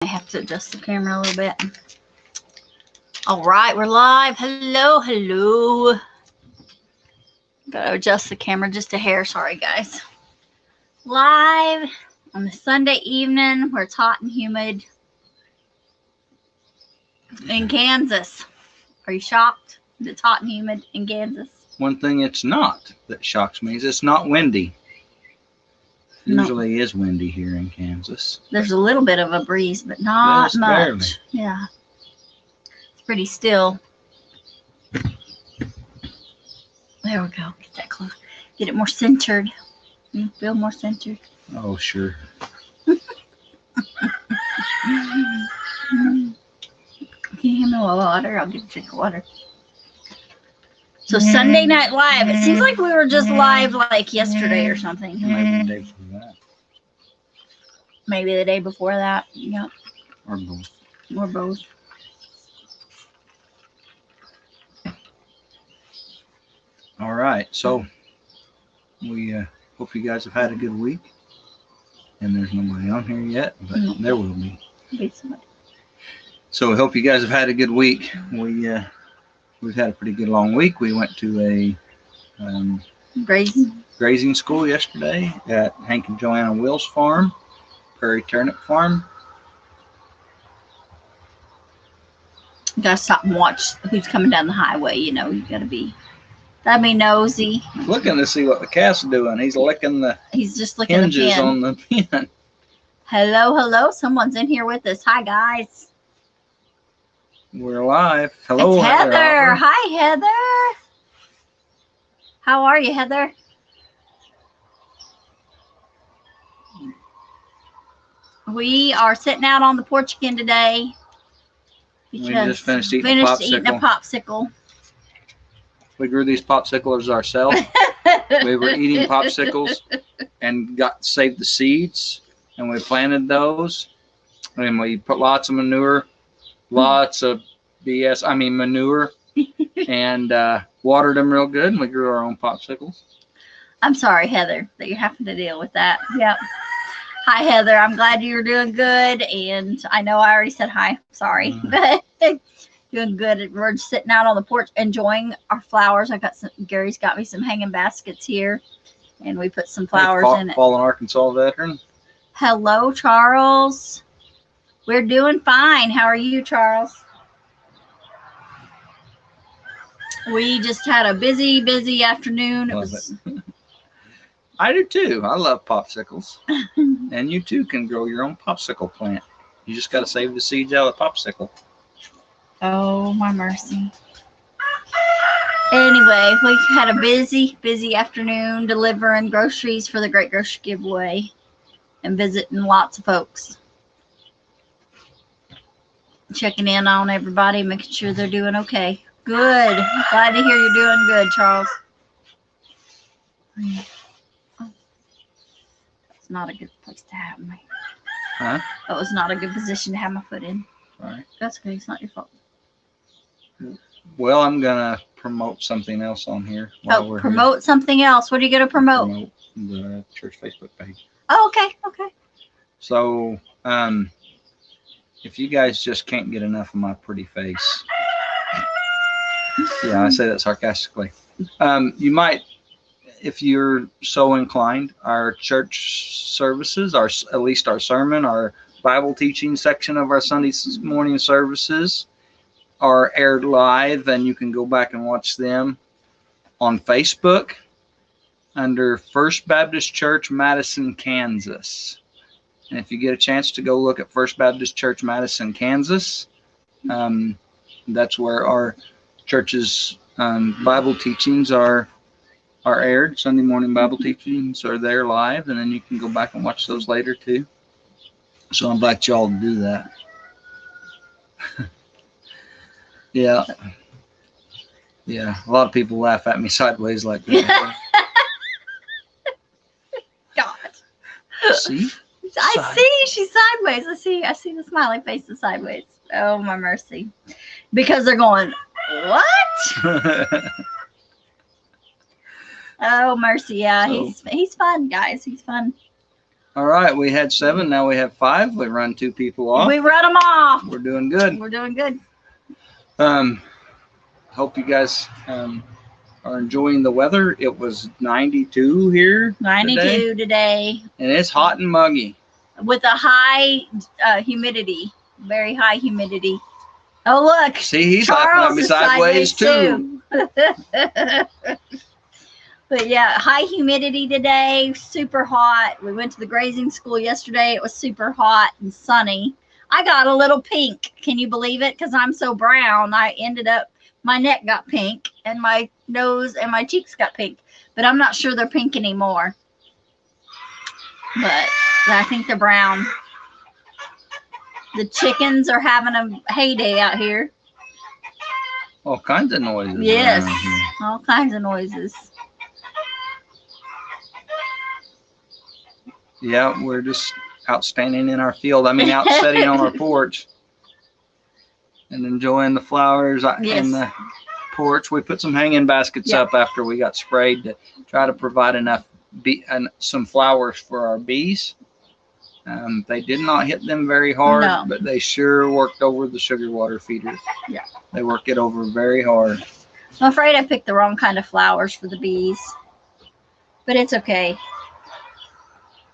I have to adjust the camera a little bit. All right, we're live. Hello, hello. Gotta adjust the camera just a hair. Sorry, guys. Live on the Sunday evening where it's hot and humid in Kansas. Are you shocked that it's hot and humid in Kansas? One thing it's not that shocks me is it's not windy. No. Usually is windy here in Kansas. There's a little bit of a breeze, but not Just much. barely. Yeah. It's pretty still. There we go. Get that close. Get it more centered. Feel more centered. Oh, sure. Can you hand me water? I'll get a drink of water. So Sunday Night Live. It seems like we were just live like yesterday or something. Maybe the day before that. Maybe the day before that. Yep. Or both. Or both. All right. So we hope you guys have had a good week. And there's nobody on here yet, but there will be. So we hope you guys have had a good week. We've had a pretty good long week. We went to a grazing school yesterday at Hank and Joanna Will's farm, Prairie Turnip Farm. You gotta stop and watch who's coming down the highway. You know, you gotta be nosy. He's looking to see what the cat's doing. He's licking the He's just looking at the hinges pin. on the pin. Hello, hello. Someone's in here with us. Hi, guys. We're live. Hello, It's Heather. Heather. Hi, Heather. How are you, Heather? We are sitting out on the porch again today. We just finished eating a popsicle. We grew these popsicles ourselves. We were eating popsicles and saved the seeds, and we planted those, and we put lots of manure, lots of manure, and watered them real good, and we grew our own popsicles. I'm sorry, Heather, that you're having to deal with that. Yep. Hi, Heather. I'm glad you're doing good, and I know I already said hi. Sorry, but doing good. We're just sitting out on the porch enjoying our flowers. Gary's got me some hanging baskets here, and we put some flowers in it. Fallen Arkansas veteran. Hello, Charles. We're doing fine. How are you, Charles? We just had a busy afternoon. I do too. I love popsicles. And you too can grow your own popsicle plant. You just got to save the seeds out of the popsicle. Oh, my mercy. Anyway, we had a busy afternoon delivering groceries for the Great Grocery Giveaway and visiting lots of folks. Checking in on everybody, making sure they're doing okay. Good. Glad to hear you're doing good, Charles. That's not a good place to have me. Huh? That was not a good position to have my foot in. All right. That's okay. It's not your fault. Well, I'm going to promote something else on here. Promote something else. What are you going to promote? Promote the church Facebook page. Oh, okay. So, if you guys just can't get enough of my pretty face, yeah, I say that sarcastically. You might, if you're so inclined, our church services, at least our sermon, our Bible teaching section of our Sunday morning services are aired live, and you can go back and watch them on Facebook under First Baptist Church, Madison, Kansas. And if you get a chance to go look at First Baptist Church, Madison, Kansas, that's where our church's Bible teachings are aired. Sunday morning Bible teachings are there live, and then you can go back and watch those later too. So I invite y'all to do that. Yeah. A lot of people laugh at me sideways like that. God. See? I see. She's sideways. I see the smiling faces sideways. Oh, my mercy. Because they're going, what? Oh, mercy. Yeah, he's fun, guys. He's fun. All right, we had 7. Now we have 5. We run 2 people off. We run them off. We're doing good. We're doing good. Hope you guys are enjoying the weather. It was 92 here 92 today and it's hot and muggy. with a high humidity, very high humidity. Oh, look. See, he's Charles laughing is at me sideways too. But yeah, high humidity today, super hot. We went to the grazing school yesterday. It was super hot and sunny. I got a little pink. Can you believe it? Because I'm so brown, I ended up, my neck got pink and my nose and my cheeks got pink. But I'm not sure they're pink anymore. But I think they're brown. The chickens are having a heyday out here. All kinds of noises. Yes, around here. all kinds of noises. Yeah, we're just out standing in our field. I mean, out sitting on our porch and enjoying the flowers in the porch. We put some hanging baskets up after we got sprayed to try to provide enough some flowers for our bees. They did not hit them very hard, but they sure worked over the sugar water feeders. Yeah. They work it over very hard. I'm afraid I picked the wrong kind of flowers for the bees, but it's okay.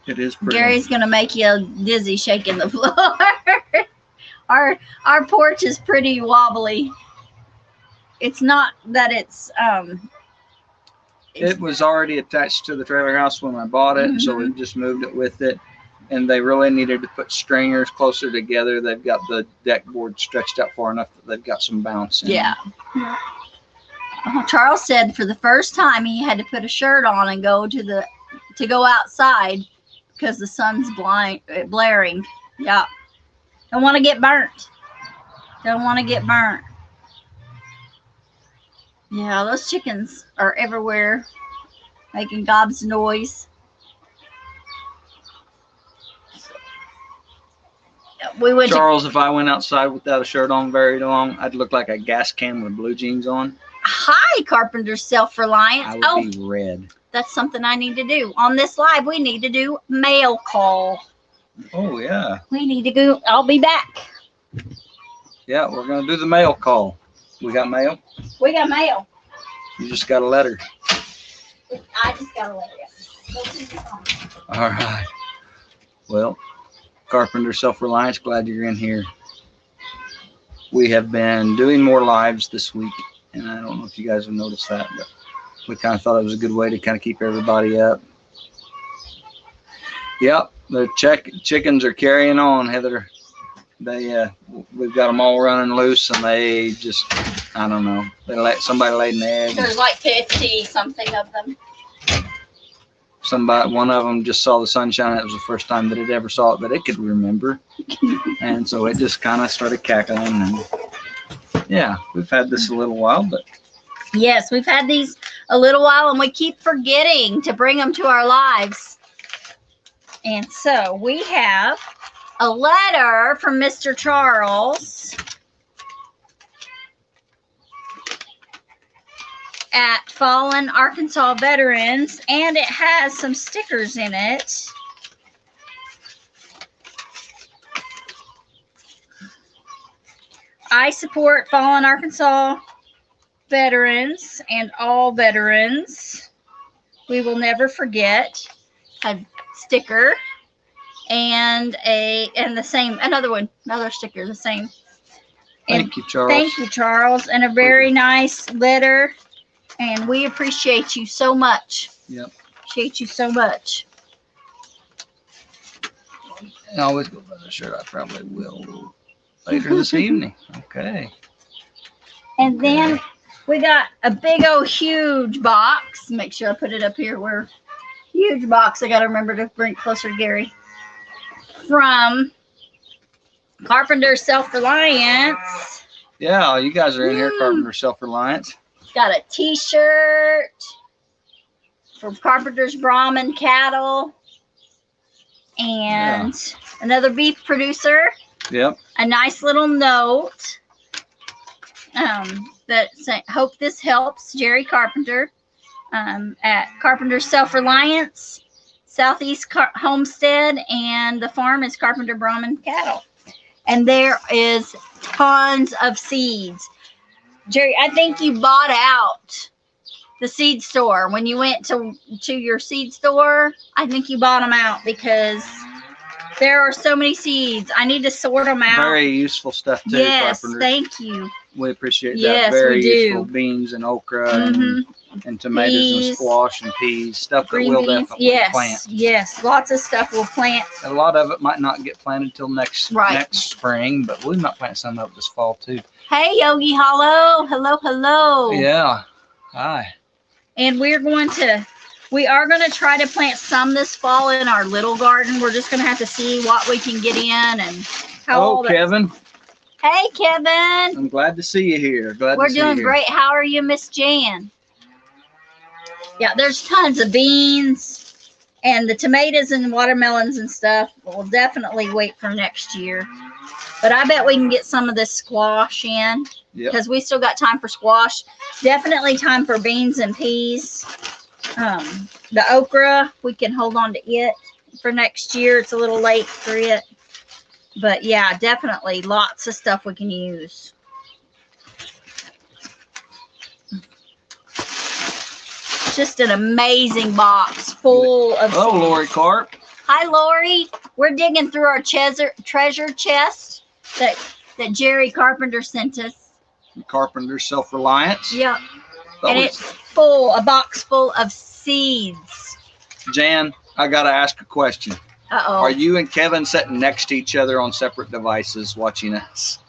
It is pretty. Gary's gonna make you dizzy shaking the floor. Our porch is pretty wobbly. It's not that it was already attached to the trailer house when I bought it, so we just moved it with it. And they really needed to put stringers closer together. They've got the deck board stretched out far enough that they've got some bounce in. Yeah. Charles said for the first time he had to put a shirt on and go to go outside because the sun's blaring. Yeah. Don't want to get burnt. Don't want to get burnt. Yeah, those chickens are everywhere making gobs of noise. Charles, if I went outside without a shirt on very long, I'd look like a gas can with blue jeans on. Hi, Carpenter Self-Reliance. I would be red. That's something I need to do. On this live, we need to do mail call. Oh, yeah. We need to go. I'll be back. Yeah, we're going to do the mail call. We got mail? We got mail. You just got a letter. I just got a letter. All right. Well, Carpenter Self-Reliance, glad you're in here. We have been doing more lives this week, and I don't know if you guys have noticed that, but we kind of thought it was a good way to kind of keep everybody up. Yep, the chickens are carrying on, Heather. We've got them all running loose, and they just, I don't know, somebody laid an egg. There's like 50 something of them. One of them just saw the sunshine. It was the first time that it ever saw it, but it could remember. And so it just kind of started cackling. And yeah, we've had this a little while, but. Yes, we've had these a little while, and we keep forgetting to bring them to our lives. And so we have a letter from Mr. Charles at Fallen Arkansas Veterans, and it has some stickers in it. I support Fallen Arkansas Veterans and all veterans. We will never forget. A sticker and another sticker, the same. Thank you, Charles. Thank you, Charles, and a very nice letter. And we appreciate you so much. Yep. Appreciate you so much. I always go by the shirt. I probably will later this evening. Okay. And then we got a big old huge box. Make sure I put it up here. Huge box. I got to remember to bring it closer to Gary. From Carpenter Self-Reliance. Yeah, you guys are in here, Carpenter Self-Reliance. Got a t-shirt from Carpenter's Brahman Cattle and another beef producer. Yep. A nice little note that say, hope this helps Jerry Carpenter at Carpenter Self-Reliance. Southeast Homestead, and the farm is Carpenter Brahman Cattle. And there is tons of seeds. Jerry, I think you bought out the seed store when you went to your seed store. I think you bought them out because there are so many seeds. I need to sort them out. Very useful stuff too. Yes, Carpenter. thank you. We appreciate that. Yes, Very we do. useful beans and okra and tomatoes Peas, and squash and peas, stuff that Green we'll beans. definitely Yes, plant. yes, lots of stuff we'll plant. A lot of it might not get planted till next Right. spring, but we might plant some of it this fall too. Hey, Yogi Hollow. Hello, hello. Yeah. Hi. And we are going to try to plant some this fall in our little garden. We're just going to have to see what we can get in and how Oh, all the... Kevin. Hey, Kevin. I'm glad to see you here. We're doing great. How are you, Miss Jan? Yeah, there's tons of beans, and the tomatoes and watermelons and stuff will definitely wait for next year. But I bet we can get some of this squash in because we still got time for squash. Definitely time for beans and peas. The okra, we can hold on to it for next year. It's a little late for it. But yeah, definitely lots of stuff we can use. Just an amazing box full of Hello, seeds. Lori Carp. Hi, Lori. We're digging through our treasure chest that Jerry Carpenter sent us. Carpenter Self-Reliance. Yep. Oh, And it's full, a box full of seeds. Jan, I got to ask a question. Uh-oh. Are you and Kevin sitting next to each other on separate devices watching us?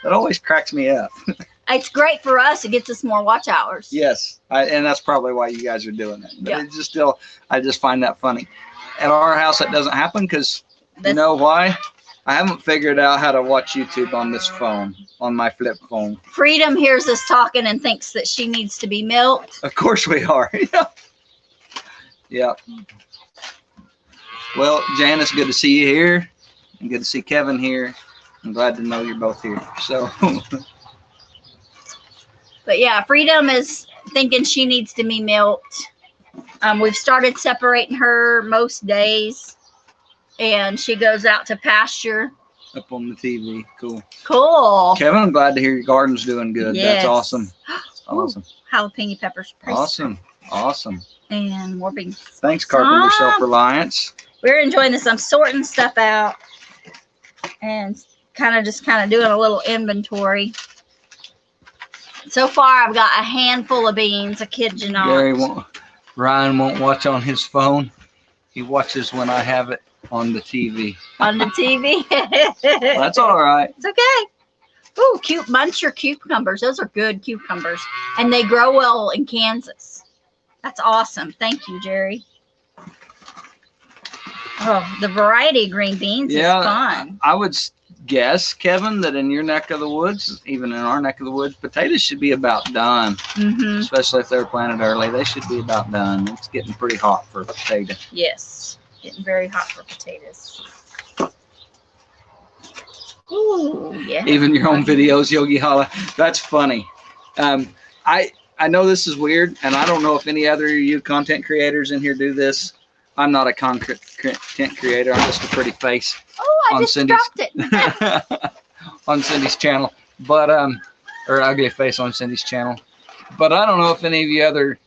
That always cracks me up. It's great for us. It gets us more watch hours. Yes, and that's probably why you guys are doing it. But Yeah. it's just still, I just find that funny. At our house, that doesn't happen because you know why? I haven't figured out how to watch YouTube on this phone, on my flip phone. Freedom hears us talking and thinks that she needs to be milked. Of course we are. Yeah. Well, Jan, it's good to see you here, and good to see Kevin here. I'm glad to know you're both here. So. But yeah, Freedom is thinking she needs to be milked. We've started separating her most days, and she goes out to pasture. Up on the TV. Cool. Cool. Kevin, I'm glad to hear your garden's doing good. Yes. That's awesome. Awesome. Ooh, jalapeno peppers. Awesome. Awesome. And more beans. Thanks, Carpenter Ah. Self-Reliance. We're enjoying this. I'm sorting stuff out and kind of doing a little inventory. So far, I've got a handful of beans. I kid you not. Ryan won't watch on his phone. He watches when I have it on the TV. On the TV. That's all right. It's okay. Ooh, cute muncher cucumbers. Those are good cucumbers. And they grow well in Kansas. That's awesome. Thank you, Jerry. Oh, the variety of green beans is fun. I would guess, Kevin, that in your neck of the woods, even in our neck of the woods, potatoes should be about done. Mm-hmm. Especially if they're planted early. They should be about done. It's getting pretty hot for a potato. Yes. Getting very hot for potatoes. Ooh, yeah. Even your own videos, Yogi Hala. That's funny. I know this is weird, and I don't know if any other of you content creators in here do this. I'm not a content creator. I'm just a pretty face. Oh, I on just Cindy's- dropped it. on Cindy's channel, but or ugly face on Cindy's channel. But I don't know if any of you other.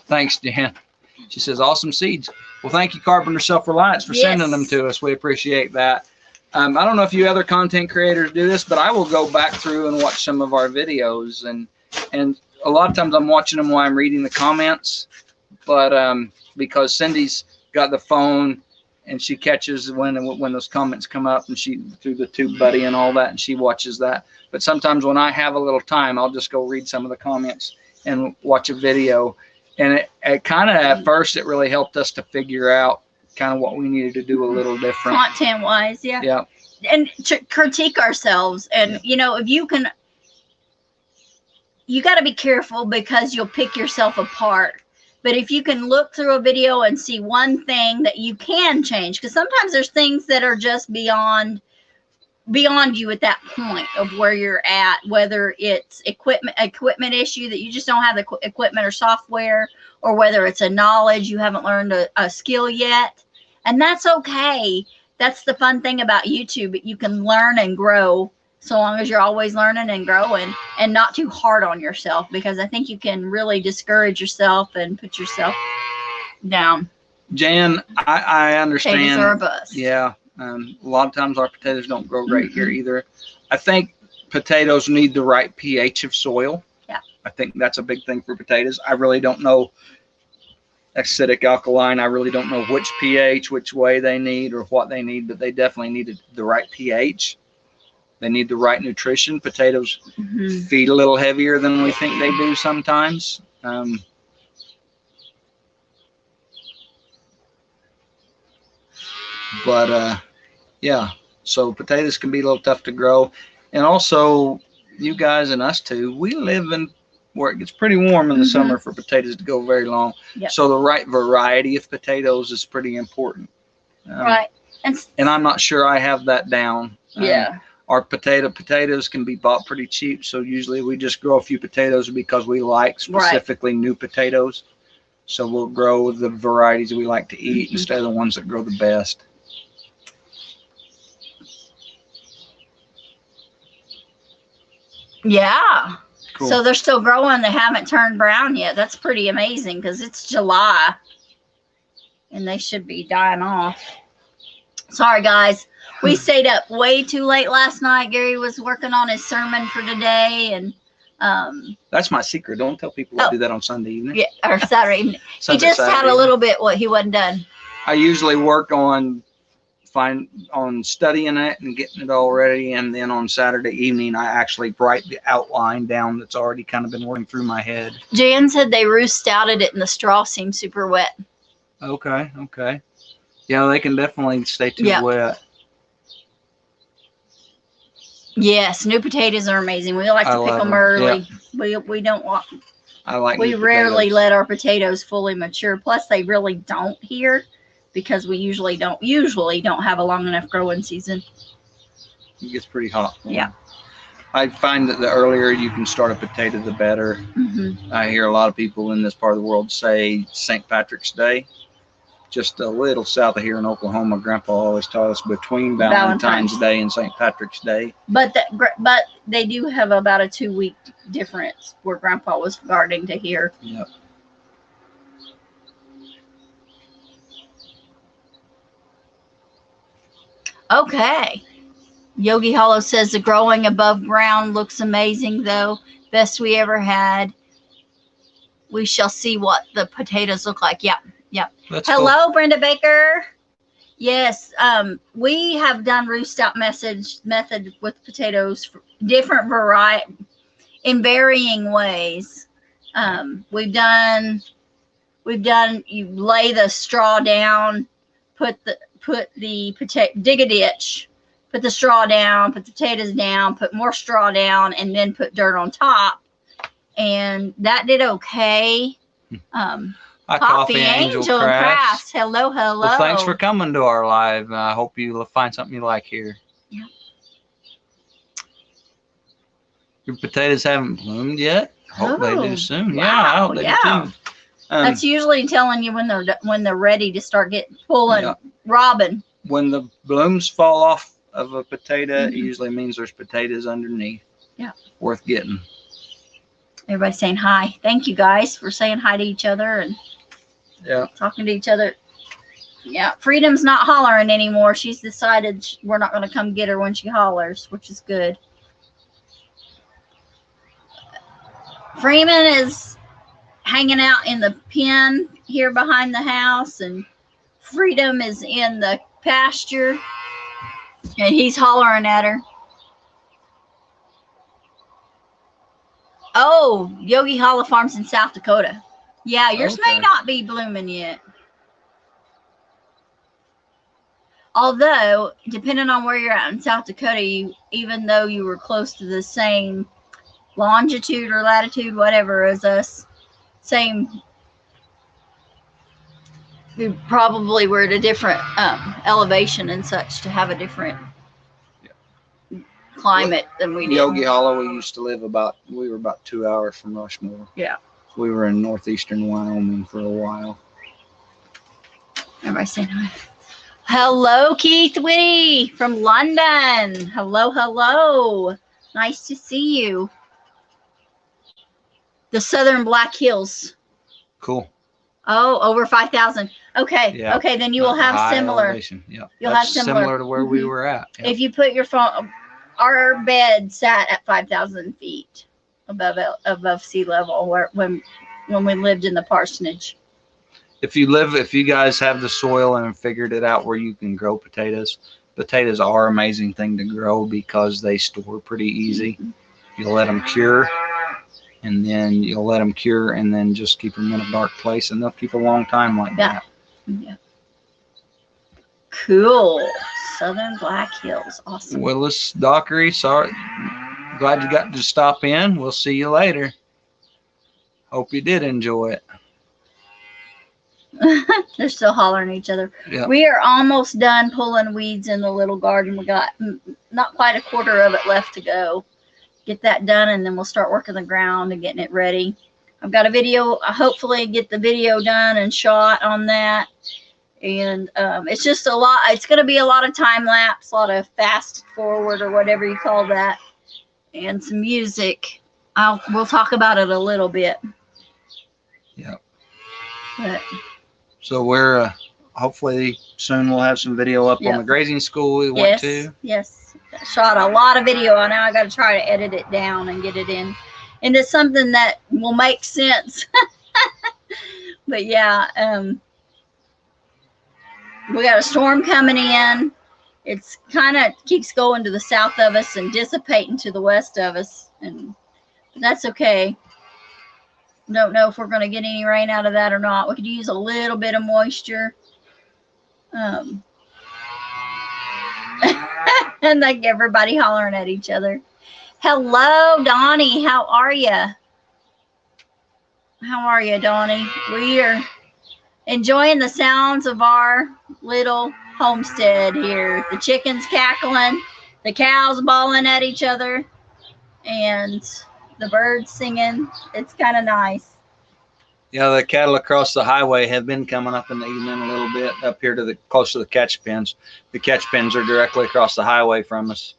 Thanks, Jan. She says awesome seeds. Well, thank you, Carpenter Self-Reliance, for sending them to us. We appreciate that. I don't know if you other content creators do this, but I will go back through and watch some of our videos, and a lot of times I'm watching them while I'm reading the comments, but because Cindy's got the phone and she catches when those comments come up, and she through the tube buddy and all that, and she watches that. But sometimes when I have a little time, I'll just go read some of the comments and watch a video. And it kind of, at first, it really helped us to figure out kind of what we needed to do a little different. Content wise, yeah. Yeah. And to critique ourselves. And, you know, if you can, you got to be careful because you'll pick yourself apart. But if you can look through a video and see one thing that you can change, because sometimes there's things that are just beyond beyond you at that point of where you're at, whether it's equipment issue that you just don't have the equipment or software, or whether it's a knowledge you haven't learned a skill yet. And that's okay. That's the fun thing about YouTube. You can learn and grow so long as you're always learning and growing, and not too hard on yourself, because I think you can really discourage yourself and put yourself down. Jan, I understand. Potatoes are a bust. Yeah. A lot of times our potatoes don't grow great here either. I think potatoes need the right pH of soil. Yeah. I think that's a big thing for potatoes. I really don't know acidic, alkaline. I really don't know which pH, which way they need or what they need, but they definitely need the right pH. They need the right nutrition. Potatoes feed a little heavier than we think they do sometimes. Yeah, so potatoes can be a little tough to grow. And also, you guys and us too, we live in where it gets pretty warm in the summer for potatoes to go very long. Yep. So the right variety of potatoes is pretty important. Right. And I'm not sure I have that down. Yeah. Our potatoes can be bought pretty cheap. So usually we just grow a few potatoes because we like specifically new potatoes. So we'll grow the varieties that we like to eat instead of the ones that grow the best. Yeah. Cool. So they're still growing. They haven't turned brown yet. That's pretty amazing because it's July and they should be dying off. Sorry, guys. We stayed up way too late last night. Gary was working on his sermon for today, and that's my secret. Don't tell people I do that on Sunday evening. Yeah, or Saturday evening. He just had a little bit what he wasn't done. I usually work on studying it and getting it all ready, and then on Saturday evening I actually write the outline down that's already kind of been working through my head. Jan said they roost outed it and the straw seems super wet. Okay. Yeah, they can definitely stay too wet. Yes, new potatoes are amazing. We like to pick them early. Yeah. We don't want. We rarely let our potatoes fully mature. Plus, they really don't here because we usually don't have a long enough growing season. It gets pretty hot. Yeah. I find that the earlier you can start a potato, the better. I hear a lot of people in this part of the world say St. Patrick's Day. Just a little south of here in Oklahoma, Grandpa always taught us between Valentine's Day and St. Patrick's Day. But they do have about a 2-week difference where Grandpa was starting to hear. Yep. Okay. Yogi Hollow says the growing above ground looks amazing, though. Best we ever had. We shall see what the potatoes look like. Yep. Hello, cool. Brenda Baker. Yes, we have done roost out method with potatoes, different variety, in varying ways. We've done. You lay the straw down, put the potato, dig a ditch, put the straw down, put the potatoes down, put more straw down, and then put dirt on top, and that did okay. Coffee Angel Crafts. Hello. Well, thanks for coming to our live. I hope you find something you like here. Yeah. Your potatoes haven't bloomed yet. Hope they do soon. Wow. Yeah, I hope they do too. That's usually telling you when they're ready to start pulling, robbing. When the blooms fall off of a potato, it usually means there's potatoes underneath. Yeah. Worth getting. Everybody's saying hi. Thank you guys for saying hi to each other and talking to each other. Yeah, Freedom's not hollering anymore. She's decided we're not going to come get her when she hollers, which is good. Freeman is hanging out in the pen here behind the house, and Freedom is in the pasture, and he's hollering at her. Oh, Yogi Hollow Farms in South Dakota. Yeah, yours may not be blooming yet. Although, depending on where you're at in South Dakota, even though you were close to the same longitude or latitude, whatever, as us, we probably were at a different elevation and such to have a different. climate than we did. Yogi Hollow, we were about 2 hours from Rushmore. Yeah. We were in northeastern Wyoming for a while. Everybody saying hi. Hello, Keith Whitty from London. Hello, hello. Nice to see you. The Southern Black Hills. Cool. Oh, over 5,000. Okay. Yeah. Okay, then you will have High similar. elevation. Yeah. You'll That's have similar to where we were at. Yeah. If you put your phone, our bed sat at 5,000 feet above sea level when we lived in the parsonage. If you guys have the soil and figured it out where you can grow potatoes are an amazing thing to grow because they store pretty easy. You'll let them cure, and then just keep them in a dark place, and they'll keep a long time like that. Yeah. Cool. Southern Black Hills. Awesome. Willis Dockery, sorry. Glad you got to stop in. We'll see you later. Hope you did enjoy it. They're still hollering at each other. Yeah. We are almost done pulling weeds in the little garden. We got not quite a quarter of it left to go. Get that done, and then we'll start working the ground and getting it ready. I've got a video. Hopefully get the video done and shot on that. And it's just a lot. It's going to be a lot of time lapse, a lot of fast forward or whatever you call that, and some music. We'll talk about it a little bit. Yeah. But so we're hopefully soon we'll have some video up on the grazing school we went to. Yes. Shot a lot of video. Now I got to try to edit it down and get it into something that will make sense. But yeah, we got a storm coming in. It's kind of keeps going to the south of us and dissipating to the west of us, and that's okay. Don't know if we're going to get any rain out of that or not. We could use a little bit of moisture. And like everybody hollering at each other. Hello, Donnie. How are you? How are you, Donnie? We are enjoying the sounds of our little homestead here. The chickens cackling, the cows bawling at each other, and the birds singing. It's kind of nice. Yeah, the cattle across the highway have been coming up in the evening a little bit up here to close to the catch pens. The catch pens are directly across the highway from us,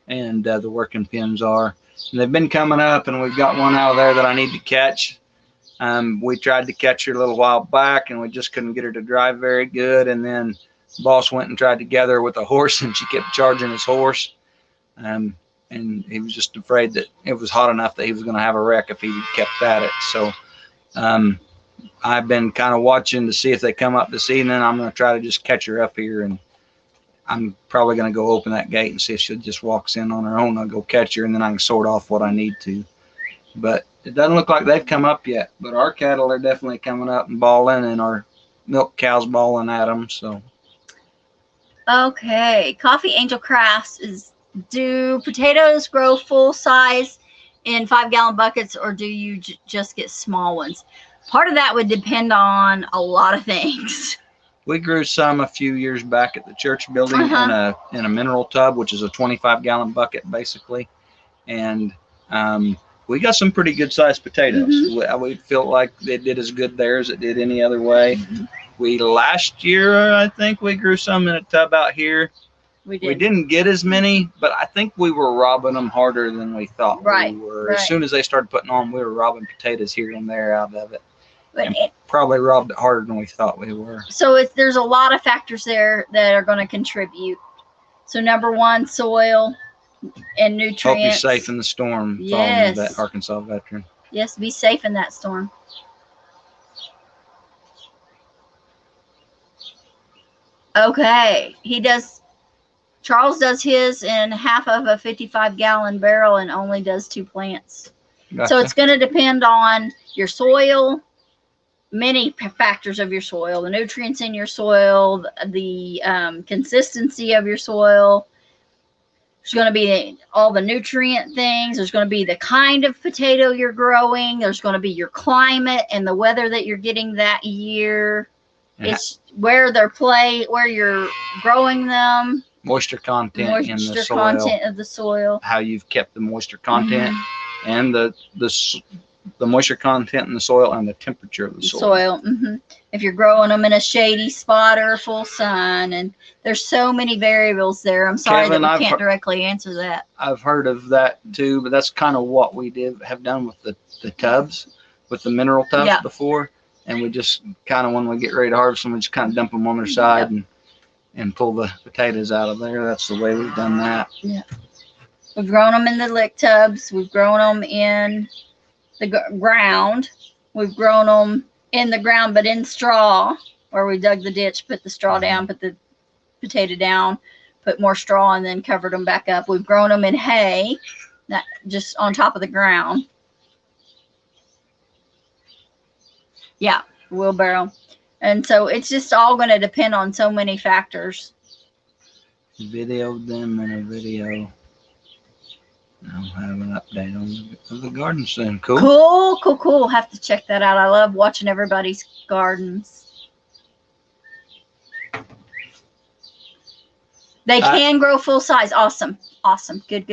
and the working pens are. And they've been coming up, and we've got one out of there that I need to catch. We tried to catch her a little while back, and we just couldn't get her to drive very good. And then boss went and tried to gather her with a horse, and she kept charging his horse. And he was just afraid that it was hot enough that he was going to have a wreck if he kept at it. So I've been kind of watching to see if they come up this evening. I'm going to try to just catch her up here, and I'm probably going to go open that gate and see if she just walks in on her own. I'll go catch her, and then I can sort off what I need to. But it doesn't look like they've come up yet. But our cattle are definitely coming up and bawling, and our milk cows bawling at them. So. Okay. Coffee Angel Crafts do potatoes grow full size in 5-gallon buckets, or do you just get small ones? Part of that would depend on a lot of things. We grew some a few years back at the church building in a mineral tub, which is a 25-gallon bucket basically, and we got some pretty good sized potatoes. We felt like they did as good there as it did any other way. Last year I think we grew some in a tub out here. We didn't get as many, but I think we were robbing them harder than we thought we were. Right. As soon as they started putting on, we were robbing potatoes here and there out of it. And probably robbed it harder than we thought we were. So there's a lot of factors there that are going to contribute. So number one, soil and nutrients. Hope you're safe in the storm. Yes. That Arkansas veteran. Yes, be safe in that storm. Okay, Charles does his in half of a 55-gallon barrel and only does 2 plants. Gotcha. So it's going to depend on your soil, many factors of your soil, the nutrients in your soil, the consistency of your soil. There's going to be all the nutrient things. There's going to be the kind of potato you're growing. There's going to be your climate and the weather that you're getting that year. Yeah. It's where you're growing them. moisture content in the moisture soil, content of the soil. how you've kept the moisture content, and the moisture content in the soil and the temperature of the soil. If you're growing them in a shady spot or full sun, and there's so many variables there. I'm sorry Kevin, that we can't directly answer that. I've heard of that too, but that's kind of what we have done with the tubs, with the mineral tubs before. And we just kind of, when we get ready to harvest them, we just kind of dump them on their side and pull the potatoes out of there. That's the way we've done that. Yeah. We've grown them in the lick tubs. We've grown them in the ground. We've grown them in the ground, but in straw, where we dug the ditch, put the straw down, put the potato down, put more straw, and then covered them back up. We've grown them in hay, not just on top of the ground. Yeah, wheelbarrow. And so it's just all going to depend on so many factors. Videoed them in a video. I'll have an update on the garden soon. Cool. Have to check that out. I love watching everybody's gardens. They can grow full size. Awesome. Good.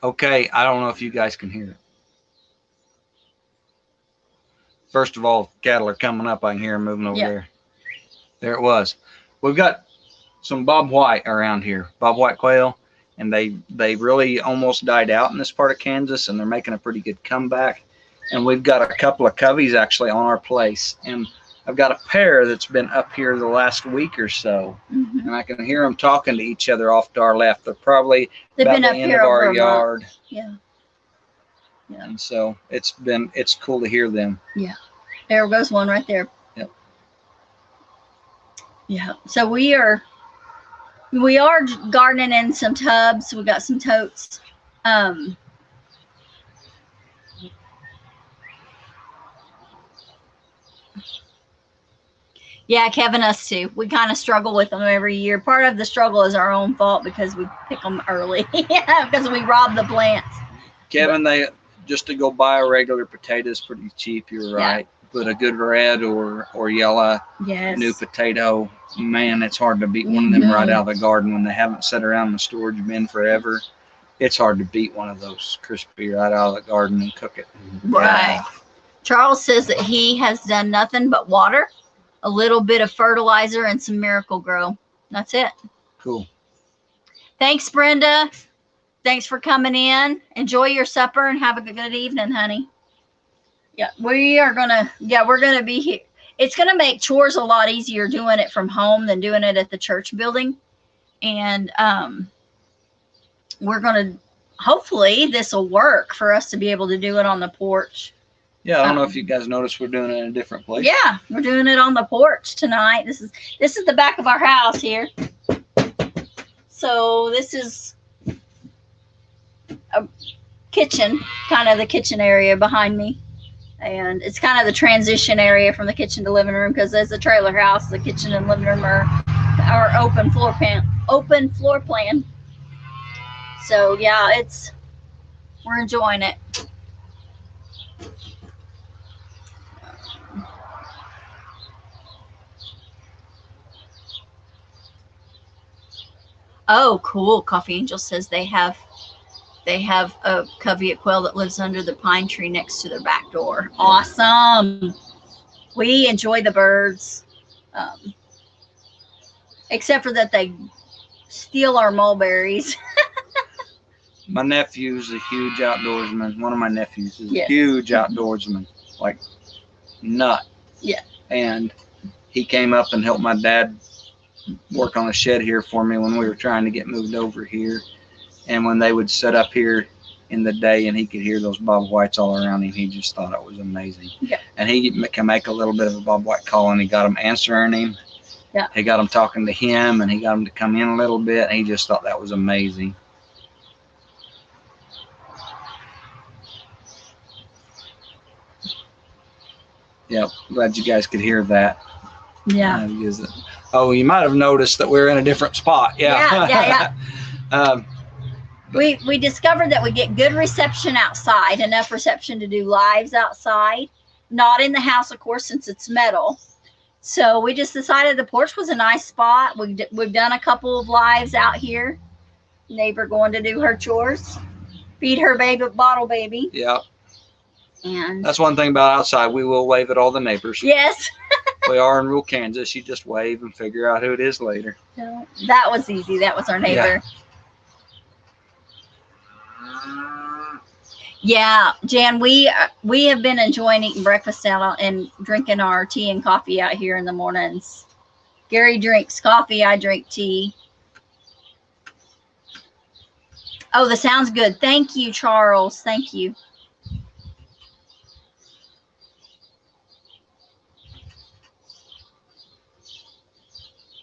Okay, I don't know if you guys can hear it. First of all, cattle are coming up. I can hear them moving over there. There it was. We've got some Bob White around here, Bob White quail, and they really almost died out in this part of Kansas, and they're making a pretty good comeback. And we've got a couple of coveys actually on our place, and I've got a pair that's been up here the last week or so, and I can hear them talking to each other off to our left. They're probably about the end of our yard. Yeah. And so it's cool to hear them. Yeah. There goes one right there. Yep. Yeah. So we are gardening in some tubs. We got some totes. Yeah, Kevin, us too. We kind of struggle with them every year. Part of the struggle is our own fault because we pick them early. Yeah, because we rob the plants. Kevin, just to go buy a regular potato is pretty cheap. You're right. But a good red or yellow new potato, man, it's hard to beat one of them right out of the garden when they haven't sat around in the storage bin forever. It's hard to beat one of those crispy right out of the garden and cook it. Right. Charles says that he has done nothing but water, a little bit of fertilizer, and some Miracle-Gro. That's it. Cool. Thanks, Brenda. Thanks for coming in. Enjoy your supper and have a good evening, honey. Yeah, we're going to be here. It's going to make chores a lot easier doing it from home than doing it at the church building. And we're going to, hopefully this will work for us to be able to do it on the porch. Yeah, I don't know if you guys noticed we're doing it in a different place. Yeah, we're doing it on the porch tonight. This is the back of our house here. So this is a kitchen, kind of the kitchen area behind me. And it's kind of the transition area from the kitchen to living room, because as a trailer house, the kitchen and living room are open floor plan. So yeah, we're enjoying it. Oh, cool. Coffee Angel says they have a covey of quail that lives under the pine tree next to their back door. Awesome. We enjoy the birds, except for that they steal our mulberries. My nephew's a huge outdoorsman. One of my nephews is a huge outdoorsman, like nut. Yeah. And he came up and helped my dad work on a shed here for me when we were trying to get moved over here. And when they would set up here in the day and he could hear those Bob Whites all around him, he just thought it was amazing. Yeah. And he can make a little bit of a Bob White call, and he got them answering him. Yeah. He got them talking to him, and he got them to come in a little bit. And he just thought that was amazing. Yep. Glad you guys could hear that. Yeah. Oh, you might have noticed that we're in a different spot. Yeah. We discovered that we get good reception outside, enough reception to do lives outside, not in the house, of course, since it's metal. So we just decided the porch was a nice spot. We've done a couple of lives out here. Neighbor going to do her chores, feed her baby, bottle baby. Yeah. And That's one thing about outside. We will wave at all the neighbors. yes. We are in rural Kansas. You just wave and figure out who it is later. No, that was easy. That was our neighbor. Yeah, Jan, we have been enjoying eating breakfast out and drinking our tea and coffee out here in the mornings. Gary drinks coffee. I drink tea. Oh, the sound's good. Thank you, Charles. Thank you.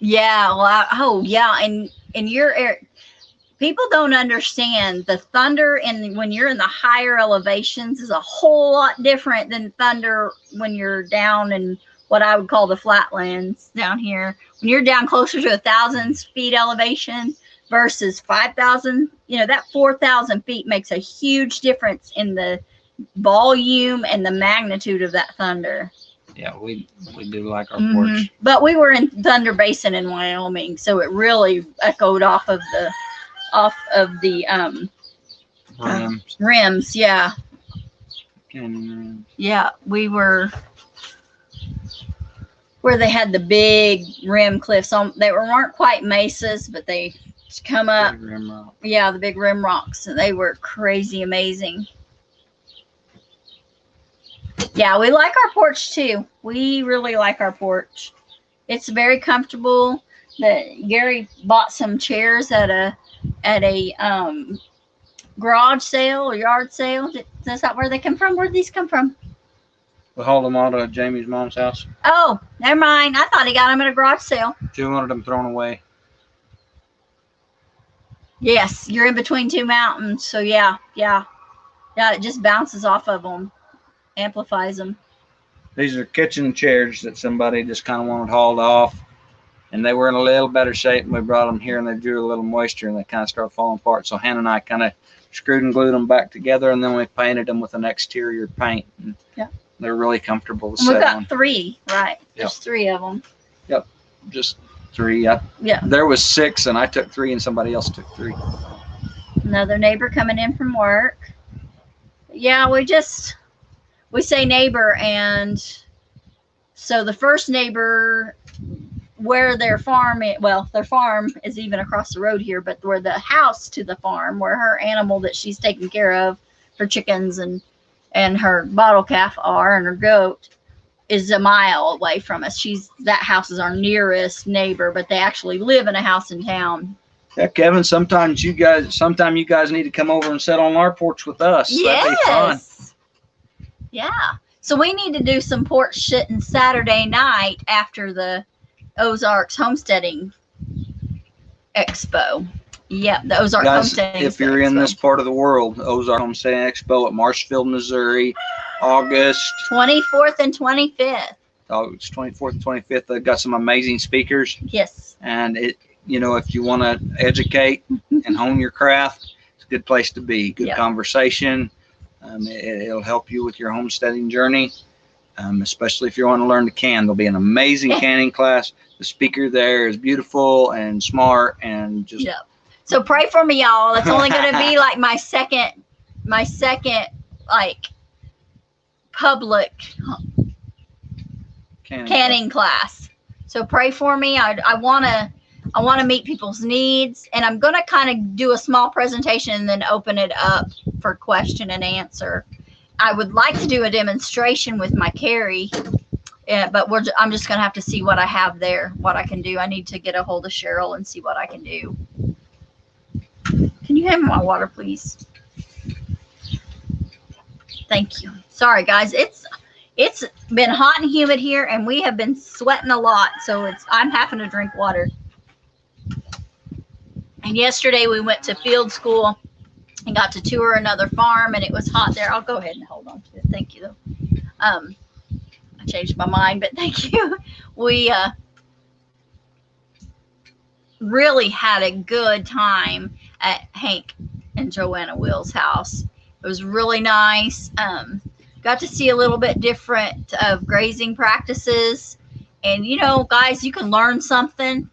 Yeah, well, yeah, and in your area, people don't understand the thunder when you're in the higher elevations is a whole lot different than thunder when you're down in what I would call the flatlands down here. When you're down closer to 1,000 feet elevation versus 5,000, that 4,000 feet makes a huge difference in the volume and the magnitude of that thunder. Yeah, we do like our porch. But we were in Thunder Basin in Wyoming, so it really echoed off of the rims. Yeah. Yeah, we were where they had the big rim cliffs on. They weren't quite mesas, but they come up. Big rim rock. Yeah, the big rim rocks, and they were crazy amazing. Yeah, we like our porch too. We really like our porch. It's very comfortable. Gary bought some chairs at a garage sale or yard sale. Is that where they come from? Where'd these come from? We hauled them all to Jamie's mom's house. Oh, never mind. I thought he got them at a garage sale. She wanted them thrown away. Yes, you're in between two mountains. So yeah, it just bounces off of them. Amplifies them. These are kitchen chairs that somebody just kind of wanted hauled off, and they were in a little better shape, and we brought them here and they drew a little moisture and they kind of started falling apart. So Hannah and I kind of screwed and glued them back together, and then we painted them with an exterior paint. And yeah, they're really comfortable to sit on. We got 3, right? There's 3 of them. Yep, just 3. Yeah. There was 6, and I took 3, and somebody else took 3. Another neighbor coming in from work. Yeah, we say neighbor, and so the first neighbor where their farm is even across the road here, but where the house to the farm, where her animal that she's taking care of, her chickens and her bottle calf are, and her goat, is a mile away from us. That house is our nearest neighbor, but they actually live in a house in town. Yeah, Kevin, sometime you guys need to come over and sit on our porch with us. Yes. That'd be fun. Yeah. So we need to do some porch shitting Saturday night after the Ozarks Homesteading Expo. Yeah, the Ozark Homesteading if you're in this part of the world, Ozark Homesteading Expo at Marshfield, Missouri, August 24th and 25th. August 24th and 25th. They've got some amazing speakers. Yes. And if you want to educate and hone your craft, it's a good place to be. Good conversation. It'll help you with your homesteading journey, especially if you want to learn to can. There'll be an amazing canning class. The speaker there is beautiful and smart and just. Yeah. So pray for me, y'all. It's only going to be like my second like public canning class. So pray for me. I want to meet people's needs, and I'm going to kind of do a small presentation and then open it up for question and answer. I would like to do a demonstration with my carry, but I'm just going to have to see what I have there, what I can do. I need to get a hold of Cheryl and see what I can do. Can you have my water, please? Thank you. Sorry, guys. It's been hot and humid here, and we have been sweating a lot, so I'm having to drink water. And yesterday we went to field school and got to tour another farm, and it was hot there. I'll go ahead and hold on to it. Thank you, though. I changed my mind, but thank you. We really had a good time at Hank and Joanna Will's house. It was really nice. Got to see a little bit different of grazing practices, And you know, guys, you can learn something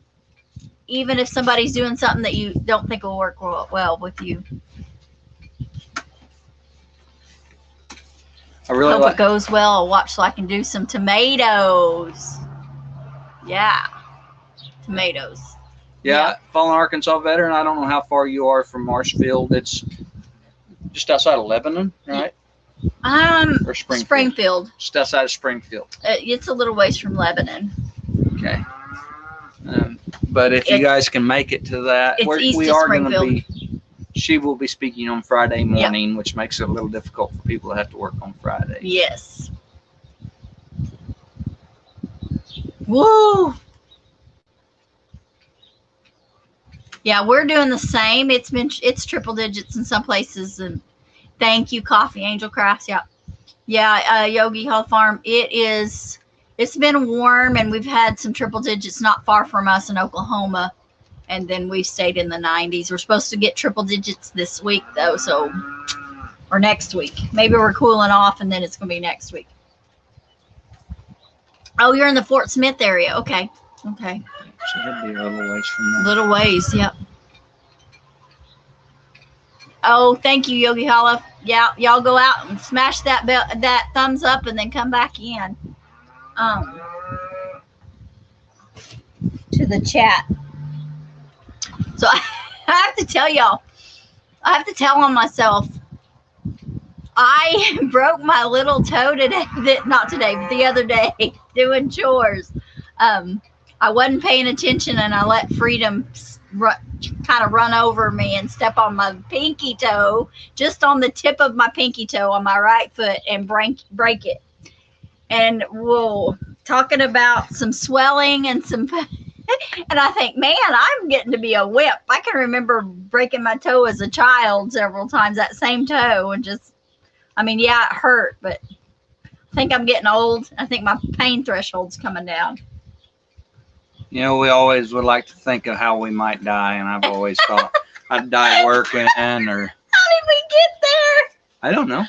even if somebody's doing something that you don't think will work well with you. I really Hope like. it goes well. I'll watch so I can do some tomatoes. Yeah, tomatoes. Yeah, Fallen Arkansas veteran. I don't know how far you are from Marshfield. It's just outside of Lebanon, right? Or Springfield. Springfield. Just outside of Springfield. It's a little ways from Lebanon. Okay. But if you guys can make it to that, It's east we of are going to Springfield. be. She will be speaking on Friday morning, which makes it a little difficult for people that have to work on Friday. Yes. Woo! Yeah, we're doing the same. It's triple digits in some places, and thank you, Coffee Angel Crafts. Yeah, Yogi Hall Farm. It's been warm, and we've had some triple digits not far from us in Oklahoma, and then we've stayed in the 90s. We're supposed to get triple digits this week though, or next week. Maybe we're cooling off, and then it's gonna be next week. Oh, you're in the Fort Smith area. Okay. So that'd be a little ways from there. Little ways, yep. Oh, thank you, Yogi Hollow. Yeah, y'all go out and smash that thumbs up and then come back in. To the chat. So I have to tell y'all, I have to tell on myself, I broke my little toe today, not today, but the other day, doing chores. I wasn't paying attention, and I let Freedom kind of run over me and step on my pinky toe, just on the tip of my pinky toe on my right foot, and break it. And we'll talking about some swelling and some, and I think, man, I'm getting to be a whip. I can remember breaking my toe as a child several times, that same toe, and just, I mean, yeah, it hurt, but I think I'm getting old. I think my pain threshold's coming down. You know, we always would like to think of how we might die, and I've always thought I'd die working, or. How did we get there? I don't know.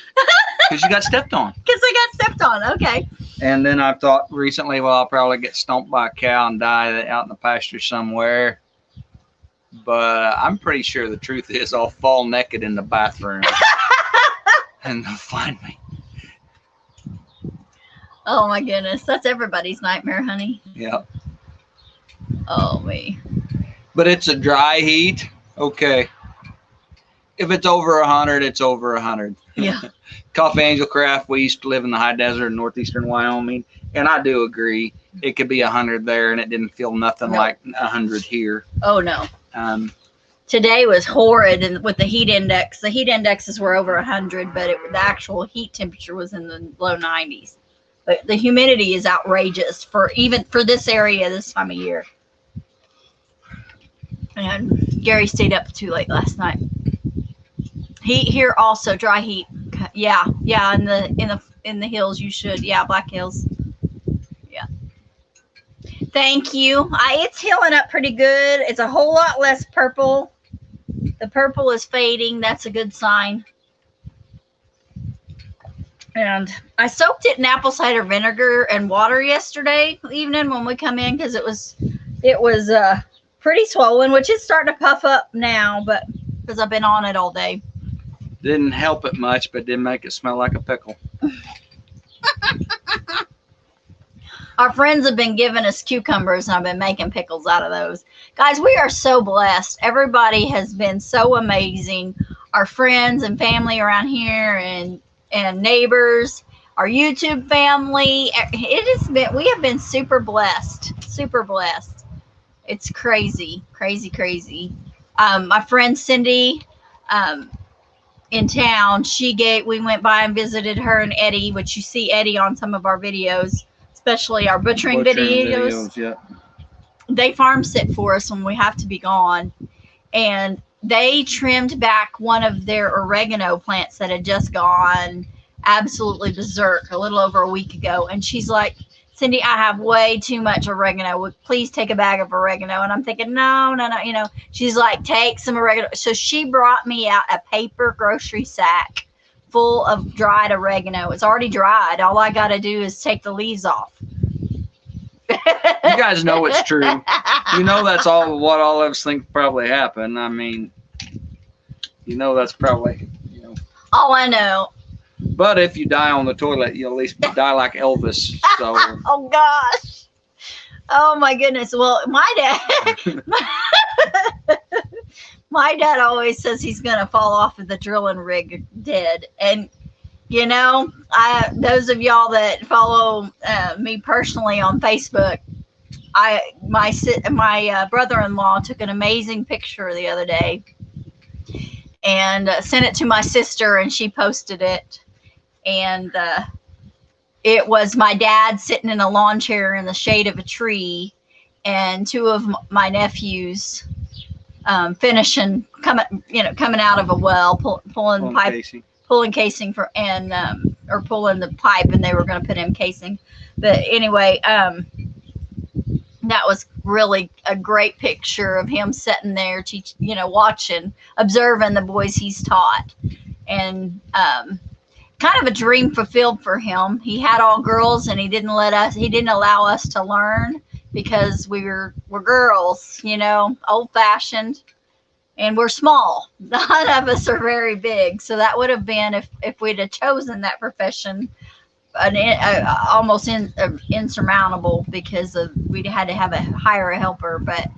Because you got stepped on. Because I got stepped on. Okay. And then I've thought recently, well, I'll probably get stomped by a cow and die out in the pasture somewhere. But I'm pretty sure the truth is I'll fall naked in the bathroom and they'll find me. Oh my goodness. That's everybody's nightmare, honey. Yeah. Oh, me. But it's a dry heat. Okay. If it's over 100, it's over 100. Yeah. Coffee Angel Craft, we used to live in the high desert in northeastern Wyoming, and I do agree. It could be 100 there, and it didn't feel nothing like 100 here. Oh, no. Today was horrid, and with the heat index. The heat indexes were over 100, but the actual heat temperature was in the low 90s. But the humidity is outrageous even for this area this time of year. And Gary stayed up too late last night. Heat here also, dry heat. Yeah, in the hills you should. Yeah, Black Hills. Yeah. Thank you. It's healing up pretty good. It's a whole lot less purple. The purple is fading. That's a good sign. And I soaked it in apple cider vinegar and water yesterday evening when we come in, because it was pretty swollen, which is starting to puff up now, but because I've been on it all day. Didn't help it much, but did make it smell like a pickle. Our friends have been giving us cucumbers, and I've been making pickles out of those. Guys, we are so blessed. Everybody has been so amazing. Our friends and family around here, and neighbors, our YouTube family. We have been super blessed. Super blessed. It's crazy. My friend Cindy, in town, we went by and visited her and Eddie, which you see Eddie on some of our videos, especially our butchering videos. Yeah. They farm sit for us when we have to be gone, and they trimmed back one of their oregano plants that had just gone absolutely berserk a little over a week ago. And she's like, Cindy, I have way too much oregano. Please take a bag of oregano. And I'm thinking, no. She's like, take some oregano. So she brought me out a paper grocery sack full of dried oregano. It's already dried. All I got to do is take the leaves off. You guys know it's true. You know that's all what all of us think probably happened. I mean, you know that's probably, you know. Oh, I know. But if you die on the toilet, you'll at least die like Elvis. So Oh gosh. Oh my goodness. Well, my dad, my dad always says he's gonna fall off of the drilling rig dead. And you know, those of y'all that follow me personally on Facebook, my brother-in-law took an amazing picture the other day and sent it to my sister, and she posted it. And it was my dad sitting in a lawn chair in the shade of a tree, and two of my nephews coming out of a well, pulling pipe, Casey. pulling casing for, and or pulling the pipe, and they were going to put in casing. But anyway, that was really a great picture of him sitting there, watching, observing the boys he's taught, and kind of a dream fulfilled for him. He had all girls, and he didn't allow us to learn because we're girls, old fashioned, and we're small. None of us are very big. So that would have been, if we'd have chosen that profession, almost insurmountable, because we'd had to hire a helper. But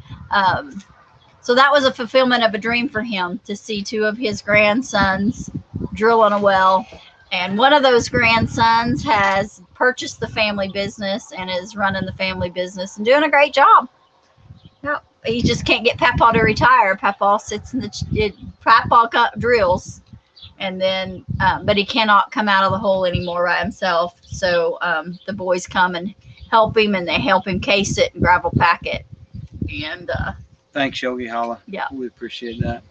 so that was a fulfillment of a dream for him, to see two of his grandsons drilling a well. And one of those grandsons has purchased the family business and is running the family business and doing a great job. Yep. He just can't get Papaw to retire. Papaw sits in Papaw drills, and then, but he cannot come out of the hole anymore by himself. So the boys come and help him, and they help him case it and gravel pack it. And thanks, Yogi Hala. Yeah, we appreciate that.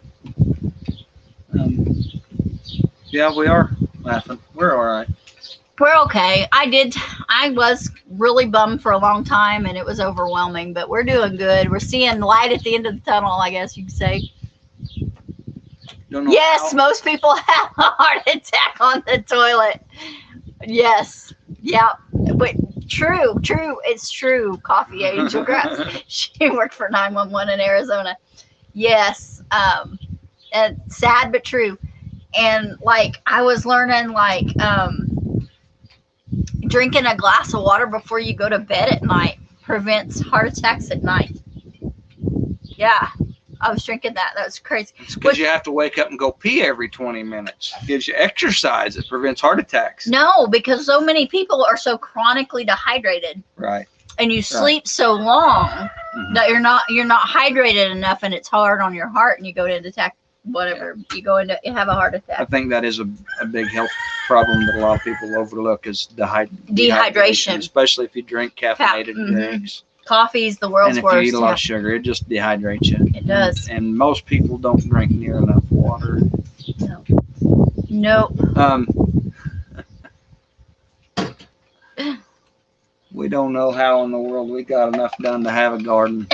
Yeah, we are laughing. We're all right. We're okay. I was really bummed for a long time, and it was overwhelming, but we're doing good. We're seeing light at the end of the tunnel, I guess you could say. Don't know yes, how. Most people have a heart attack on the toilet. Yes. Yeah. But true. It's true. Coffee Angel Grass. She worked for 911 in Arizona. Yes. And sad but true. And I was learning, drinking a glass of water before you go to bed at night prevents heart attacks at night. Yeah, I was drinking that. That was crazy. It's because you have to wake up and go pee every 20 minutes. It gives you exercise. It prevents heart attacks. No, because so many people are so chronically dehydrated. Right. And you sleep so long that you're not hydrated enough, and it's hard on your heart, and you go into attack. Whatever, you have a heart attack. I think that is a big health problem that a lot of people overlook, is dehydration, especially if you drink caffeinated drinks. Coffee's the world's worst. And if you eat a lot of sugar, it just dehydrates you. It does. And most people don't drink near enough water. Nope. We don't know how in the world we got enough done to have a garden.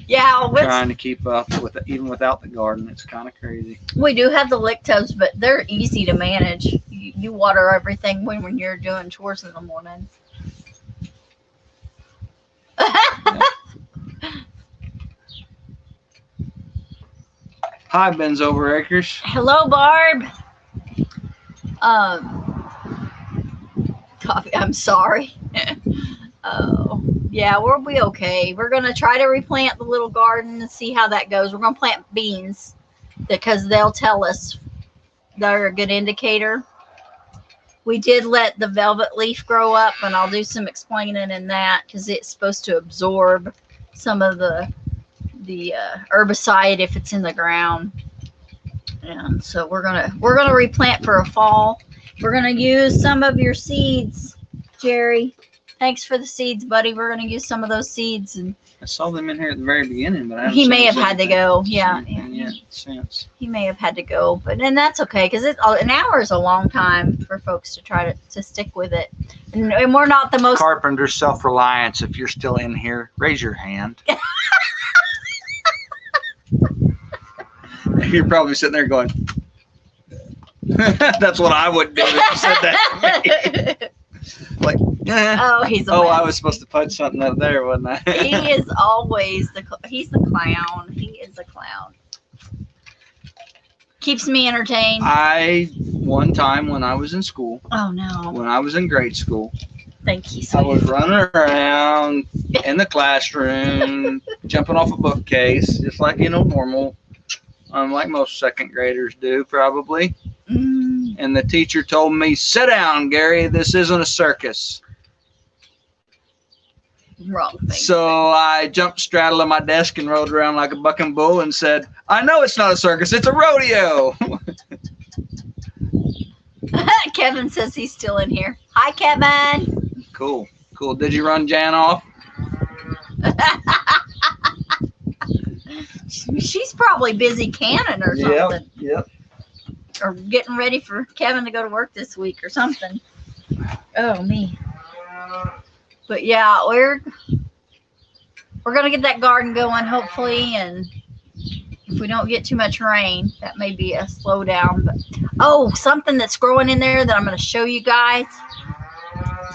Yeah, trying to keep up with it, even without the garden. It's kind of crazy. We do have the Lictos, but they're easy to manage. You water everything when you're doing chores in the morning. Hi, Ben's Over Acres. Hello, Barb. Coffee. I'm sorry. Oh. Yeah, we'll be okay. We're going to try to replant the little garden and see how that goes. We're going to plant beans because they'll tell us. They're a good indicator. We did let the velvet leaf grow up, and I'll do some explaining in that, because it's supposed to absorb some of the herbicide if it's in the ground. And so we're gonna replant for a fall. We're gonna use some of your seeds, Jerry. Thanks for the seeds, buddy. We're going to use some of those seeds. And I saw them in here at the very beginning, but he may have had to go. Yeah. Since he may have had to go, and that's okay, because an hour is a long time for folks to try to stick with it. And we're not the most Carpenter Self-Reliance. If you're still in here, raise your hand. You're probably sitting there going, "That's what I would do if you said that." like, eh. Oh, he's a Oh, mess. I was supposed to punch something up there, wasn't I? He is always he's the clown. He is a clown. Keeps me entertained. One time when I was in school, Oh no. when I was in grade school, Thank you, I was sweetie. running around in the classroom, jumping off a bookcase, just like, normal, like most second graders do, probably. Mm, And the teacher told me, "Sit down, Gary. This isn't a circus." wrong thing. So I jumped straddling my desk and rolled around like a bucking bull and said, "I know it's not a circus. It's a rodeo." Kevin says he's still in here. Hi, Kevin. Cool. Did you run Jan off? She's probably busy canning or something. Yep. Or getting ready for Kevin to go to work this week or something. Oh, me. But yeah, we're gonna get that garden going hopefully, and if we don't get too much rain, that may be a slowdown. But something that's growing in there that I'm gonna show you guys.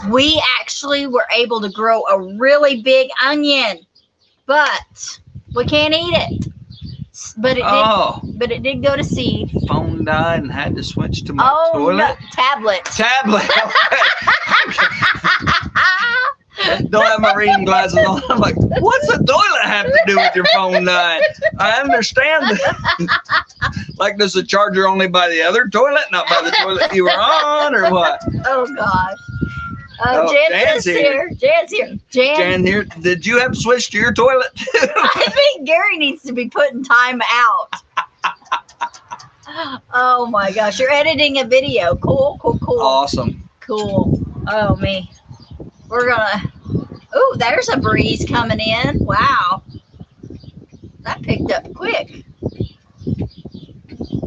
We actually were able to grow a really big onion, but we can't eat it. But it did go to seed. Phone died and had to switch to my toilet. No, tablet. Tablet. Don't have my reading glasses on. I'm like, what's the toilet have to do with your phone dying? I understand that. Like, does the charger only by the other toilet, not by the toilet you were on, or what? Oh gosh. Jan's here. Jan's here. Jan here. Did you have to switch to your toilet? I think Gary needs to be putting time out. Oh my gosh, you're editing a video. Cool. Awesome. Cool. Oh me. We're gonna. Oh, there's a breeze coming in. Wow. That picked up quick.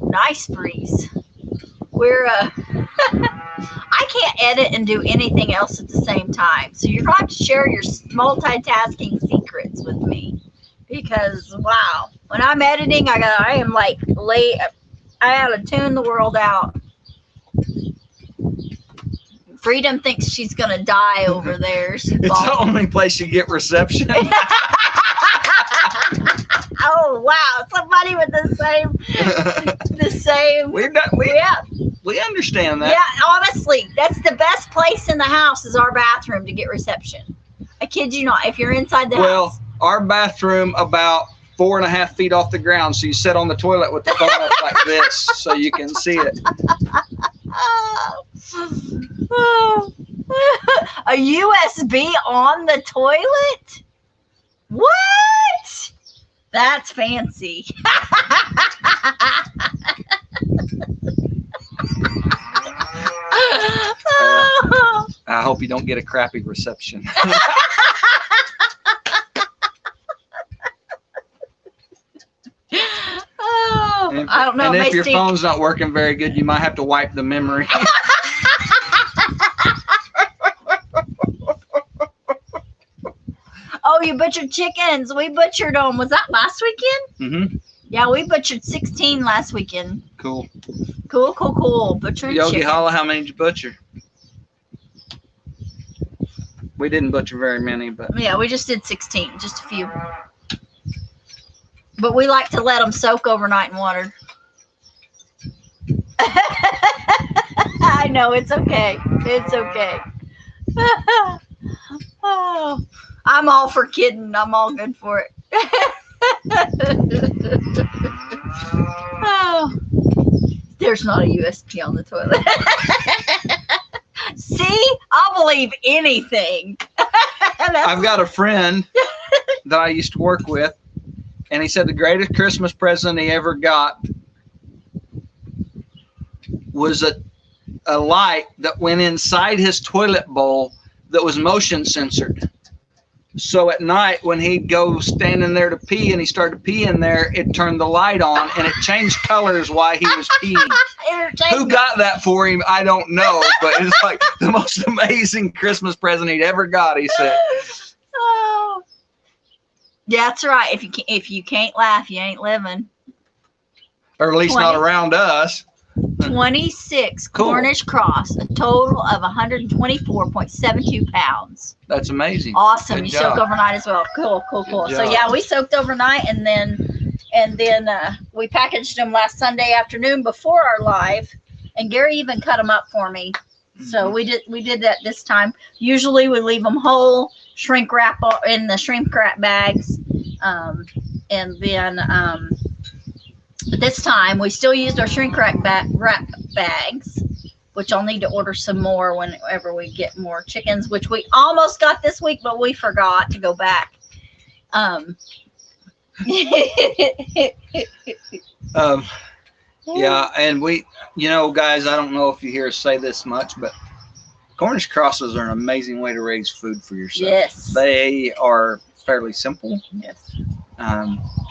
Nice breeze. We're I can't edit and do anything else at the same time. So you're going to have to share your multitasking secrets with me, because wow, when I'm editing, I gotta tune the world out. Freedom thinks she's gonna die over there. It's the only place you get reception. Oh wow, somebody with the same. We understand that. Yeah, honestly, that's the best place in the house is our bathroom to get reception. I kid you not. If you're inside the house. Well, our bathroom about 4.5 feet off the ground, so you sit on the toilet with the phone up like this, so you can see it. A USB on the toilet? What? That's fancy. I hope you don't get a crappy reception. I don't know. And if your phone's not working very good, you might have to wipe the memory. Oh, you butchered chickens. We butchered them. Was that last weekend? Mm-hmm. Yeah, we butchered 16 last weekend. Cool. Butchering Yogi chickens. Holla, how many did you butcher? We didn't butcher very many, but Yeah, we just did 16, just a few. But we like to let them soak overnight in water. I know, it's okay. It's okay. Oh, I'm all for kidding. I'm all good for it. Oh, there's not a USB on the toilet. See, I'll believe anything. I've got a friend that I used to work with, and he said the greatest Christmas present he ever got was a light that went inside his toilet bowl that was motion censored. So at night when he'd go standing there to pee and he started peeing there, it turned the light on and it changed colors while he was peeing. Who got that for him? I don't know, but it's like the most amazing Christmas present he'd ever got, he said. Oh. Yeah, that's right. If you can't laugh, you ain't living. Or at least not around us. 26 Cool. Cornish cross, a total of 124.72 pounds. That's amazing. Awesome. Good You job. soaked overnight as well. Cool. Good So job. yeah, we soaked overnight and then we packaged them last Sunday afternoon before our live, and Gary even cut them up for me. So Mm-hmm. we did that this time. Usually we leave them whole, shrink wrap in the shrink wrap bags, and then but this time we still used our shrink wrap bags, which I'll need to order some more whenever we get more chickens, which we almost got this week, but we forgot to go back. Yeah, and we, guys, I don't know if you hear us say this much, but Cornish crosses are an amazing way to raise food for yourself. Yes. They are fairly simple, Yes.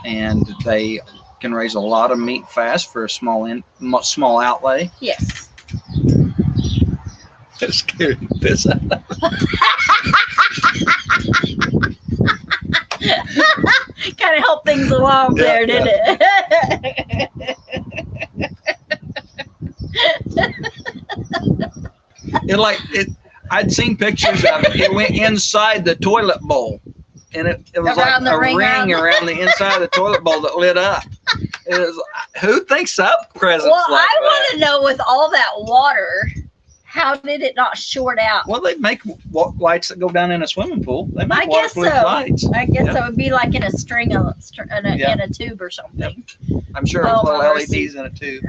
and they can raise a lot of meat fast for a small outlay. Yes. That scared the piss out of me. Kind of helped things along Yeah, there, didn't it? I'd seen pictures of it. It went inside the toilet bowl, and it was Around like the a ring around the inside of the toilet bowl that lit up. It was, who thinks up presents Well, like I that? want to know, with all that water, how did it not short out? Well, they make lights that go down in a swimming pool. They make I guess waterproof so. lights. I guess Yep. it would be like in a string in a Yep. tube or something. I'm sure Oh, it's little mercy. LEDs in a tube.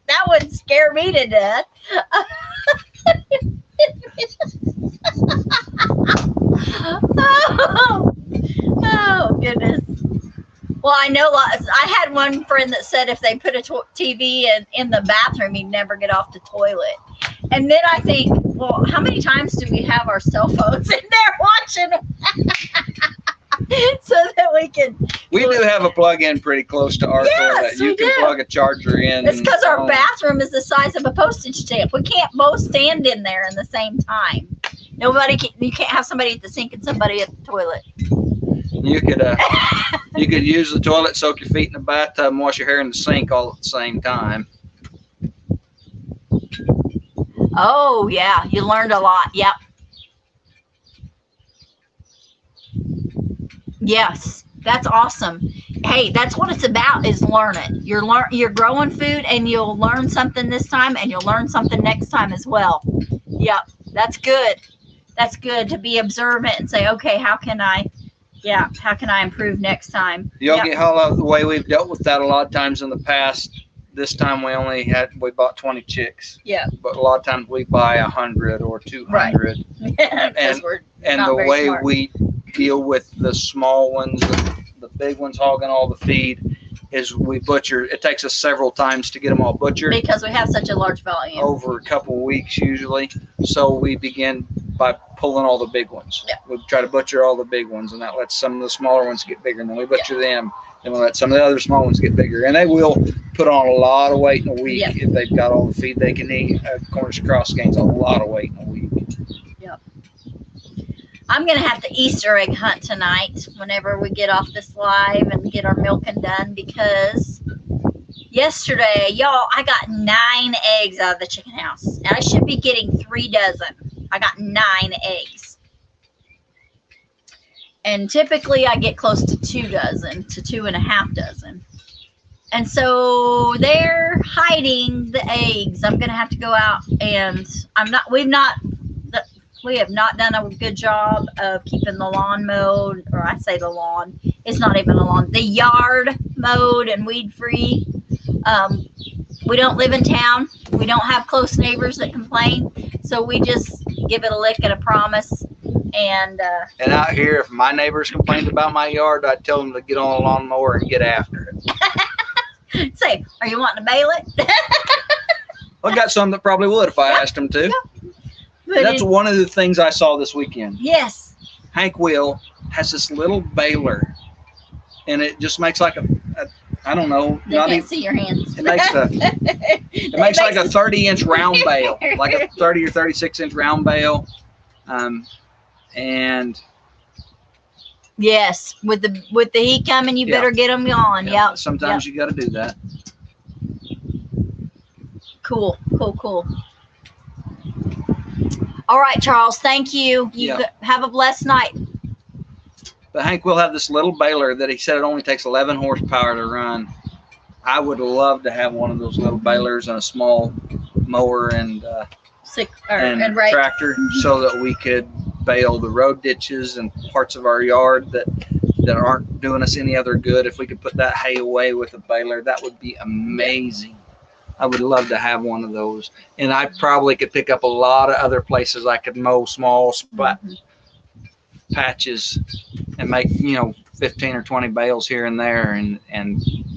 That would scare me to death. Oh goodness. Well, I know I had one friend that said if they put a TV in the bathroom, he'd never get off the toilet. And then I think, well, how many times do we have our cell phones in there watching so that we can? We do have a plug-in pretty close to our Yes, toilet. You we can do. plug a charger in. It's because our on- bathroom is the size of a postage stamp. We can't both stand in there in the same time. You can't have somebody at the sink and somebody at the toilet. You could use the toilet, soak your feet in the bathtub, and wash your hair in the sink all at the same time. Oh yeah, you learned a lot. Yep. Yes, that's awesome. Hey, that's what it's about, is learning. You're growing food, and you'll learn something this time, and you'll learn something next time as well. Yep, that's good. That's good to be observant and say, okay, how can I improve next time? You'll Yep. get how the way we've dealt with that a lot of times in the past. This time we bought 20 chicks. Yeah. But a lot of times we buy 100 or 200. Because we're And not the very way smart. we deal with the small ones, the big ones hogging all the feed, is we butcher. It takes us several times to get them all butchered because we have such a large volume. over a couple of weeks usually. So we begin by pulling all the big ones. Yeah. We try to butcher all the big ones, and that lets some of the smaller ones get bigger, and then we butcher them. Then we let some of the other small ones get bigger, and they will put on a lot of weight in a week Yeah. if they've got all the feed they can eat. Cornish cross gains a lot of weight in a week. I'm going to have to Easter egg hunt tonight whenever we get off this live and get our milking done, because yesterday, y'all, I got 9 eggs out of the chicken house. And I should be getting 3 dozen. I got 9 eggs. And typically I get close to 2 dozen to 2.5 dozen. And so they're hiding the eggs. I'm going to have to go out, and we have not done a good job of keeping the lawn mowed, or I say the lawn, it's not even a lawn, the yard mowed and weed free. We don't live in town. We don't have close neighbors that complain. So we just give it a lick and a promise. And out here, if my neighbors complained about my yard, I'd tell them to get on a lawnmower and get after it. say, are you wanting to bail it? I got some that probably would if I asked them to. But That's one of the things I saw this weekend. yes. Hank Will has this little baler, and it just makes like I don't know, They not can't even. see your hands. It makes like a 30-inch round bale, like a 30 or 36-inch round bale, and yes, with the heat coming, you Yeah. better get them on. Yep. sometimes you got to do that. Cool. All right, Charles. Thank you. You have a blessed night. But Hank will have this little baler that he said it only takes 11 horsepower to run. I would love to have one of those little balers and a small mower and rake. tractor, so that we could bale the road ditches and parts of our yard that aren't doing us any other good. If we could put that hay away with a baler, that would be amazing. I would love to have one of those. And I probably could pick up a lot of other places I could mow small patches and make, 15 or 20 bales here and there, and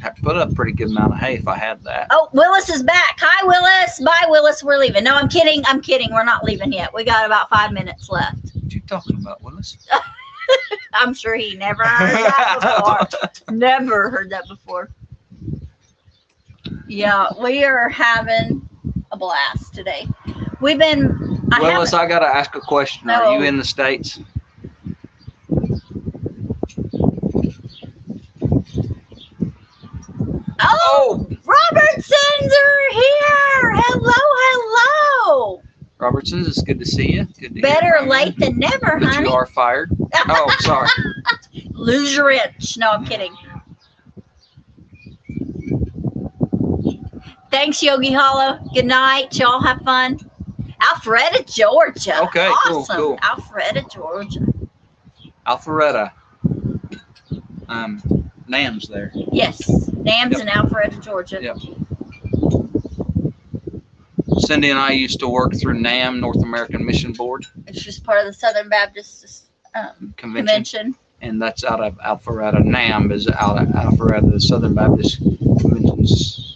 have to put up a pretty good amount of hay if I had that. Oh, Willis is back. Hi, Willis. Bye, Willis. We're leaving. No, I'm kidding. We're not leaving yet. We got about 5 minutes left. What you talking about, Willis? I'm sure he never heard that before. Never heard that before. Yeah, we are having a blast today. Willis, I got to ask a question. No. Are you in the States? Oh, Robertsons are here. Hello. Robertsons, it's good to see you. Good to Better hear late than never, that honey. you are fired. Oh, sorry. Lose your inch. No, I'm kidding. Thanks, Yogi Hollow. Good night. Y'all have fun. Alpharetta, Georgia. Okay, awesome. cool. Alpharetta, Georgia. Alpharetta. NAM's there. Yes, NAM's in Alpharetta, Georgia. Yep. Cindy and I used to work through NAM, North American Mission Board. It's just part of the Southern Baptist Convention. And that's out of Alpharetta. NAM is out of Alpharetta, the Southern Baptist Convention's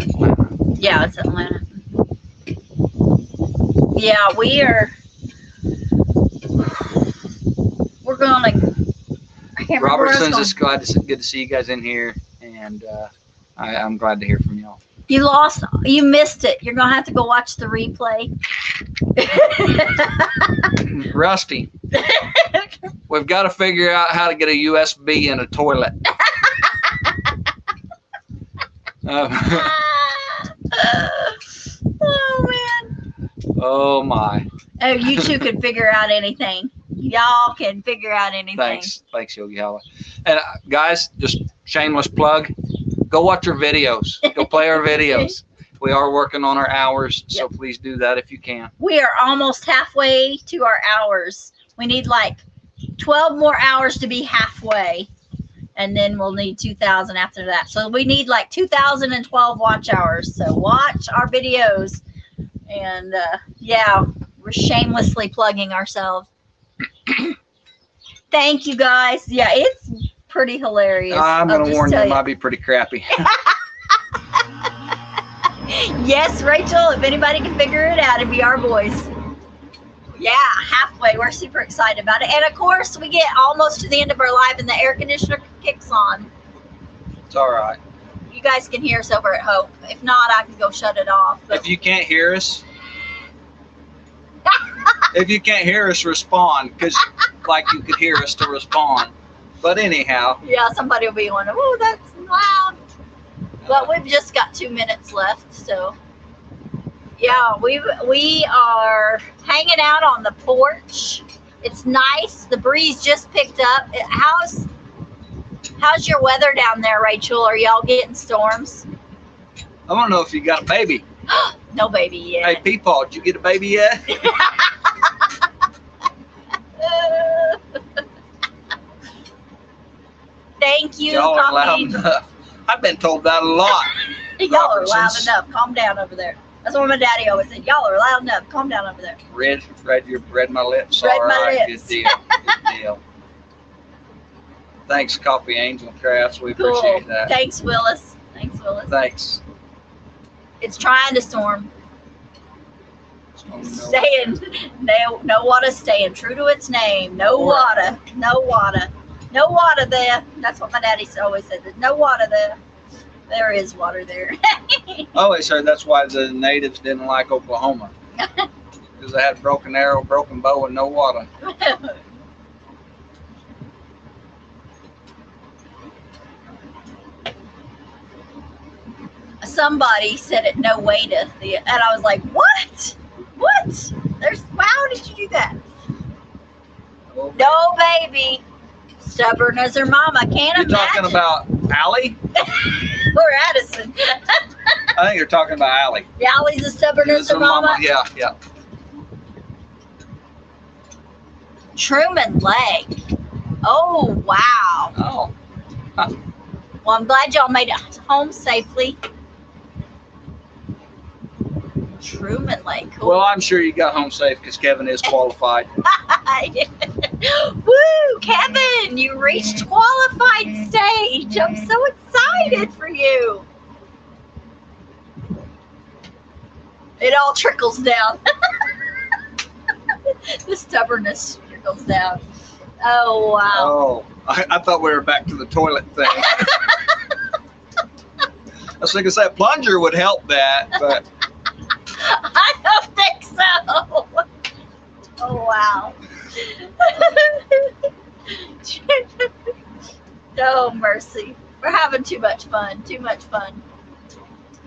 Atlanta. Yeah, it's Atlanta. Yeah, we're going to. Robertson's, it's good to see you guys in here, and I'm glad to hear from y'all. You missed it. You're going to have to go watch the replay. Rusty, we've got to figure out how to get a USB in a toilet. Oh, man. Oh, my. Oh, you two can figure out anything. Y'all can figure out anything. Thanks, Yogi Hollow. And guys, just shameless plug. Go watch our videos. Go play our videos. We are working on our hours, so please do that if you can. We are almost halfway to our hours. We need like 12 more hours to be halfway, and then we'll need 2,000 after that. So we need like 2,012 watch hours. So watch our videos, and we're shamelessly plugging ourselves. Thank you, guys. Yeah, it's pretty hilarious. I'm going to warn you, it might be pretty crappy. Yes, Rachel, if anybody can figure it out, it'd be our boys. Yeah, halfway. We're super excited about it. And, of course, we get almost to the end of our live and the air conditioner kicks on. It's all right. You guys can hear us over at Hope. If not, I can go shut it off. But if you can't hear us, respond, because like you could hear us to respond. But anyhow. Yeah, somebody will be on, oh, that's loud. But we've just got 2 minutes left, so. Yeah, we are hanging out on the porch. It's nice. The breeze just picked up. How's your weather down there, Rachel? Are y'all getting storms? I want to know if you got a baby. No baby yet. Hey, Peepaw, did you get a baby yet? Thank you. Y'all are loud enough. I've been told that a lot. Y'all are loud enough. Calm down over there. That's what my daddy always said. Y'all are loud enough. Calm down over there. Read my lips. Read all my right, lips. Good deal. Good deal. Thanks, Coffee Angel Crafts. We appreciate that. Thanks, Willis. Thanks. It's trying to storm. Staying, no water, staying true to its name. No water. No water there. That's what my daddy always said. There's no water there. There is water there. I always heard that's why the natives didn't like Oklahoma. Because they had broken arrow, broken bow, and no water. somebody said it no waiteth, and I was like, what? What? How did you do that? No, baby. Stubborn as her mama. Can't You're imagine. talking about Allie? Or Addison. I think you're talking about Allie. Allie's as stubborn as her mama. Yeah, yeah. Truman Lake. Oh, wow. Oh. Huh. Well, I'm glad y'all made it home safely. Truman Lake. Cool. Well, I'm sure you got home safe because Kevin is qualified. Woo, Kevin, you reached qualified stage. I'm so excited for you. It all trickles down. The stubbornness trickles down. Oh, wow. Oh, I thought we were back to the toilet thing. I was thinking that plunger would help that, but I don't think so. Oh, wow. Oh, mercy. We're having too much fun. Too much fun.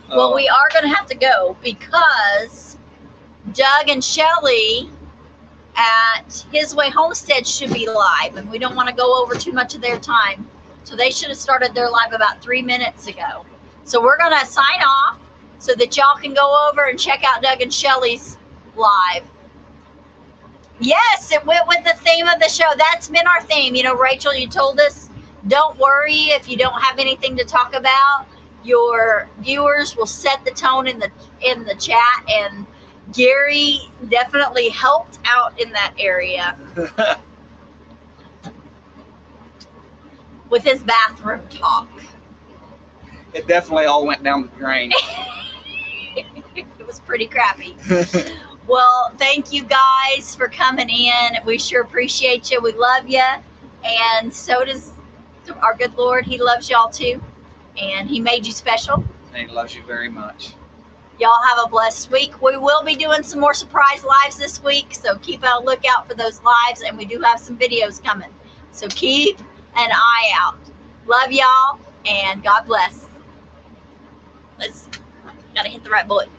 Well, we are going to have to go because Doug and Shelly at His Way Homestead should be live, and we don't want to go over too much of their time. So they should have started their live about 3 minutes ago. So we're going to sign off so that y'all can go over and check out Doug and Shelly's live. Yes, it went with the theme of the show. That's been our theme. You know, Rachel, you told us, don't worry if you don't have anything to talk about. Your viewers will set the tone in the chat, and Gary definitely helped out in that area with his bathroom talk. it definitely all went down the drain. It was pretty crappy. Well, thank you guys for coming in. We sure appreciate you. We love you. And so does our good Lord. He loves y'all too. And he made you special. And he loves you very much. Y'all have a blessed week. We will be doing some more surprise lives this week. So keep a lookout for those lives. And we do have some videos coming. So keep an eye out. Love y'all. And God bless. Gotta hit the right button.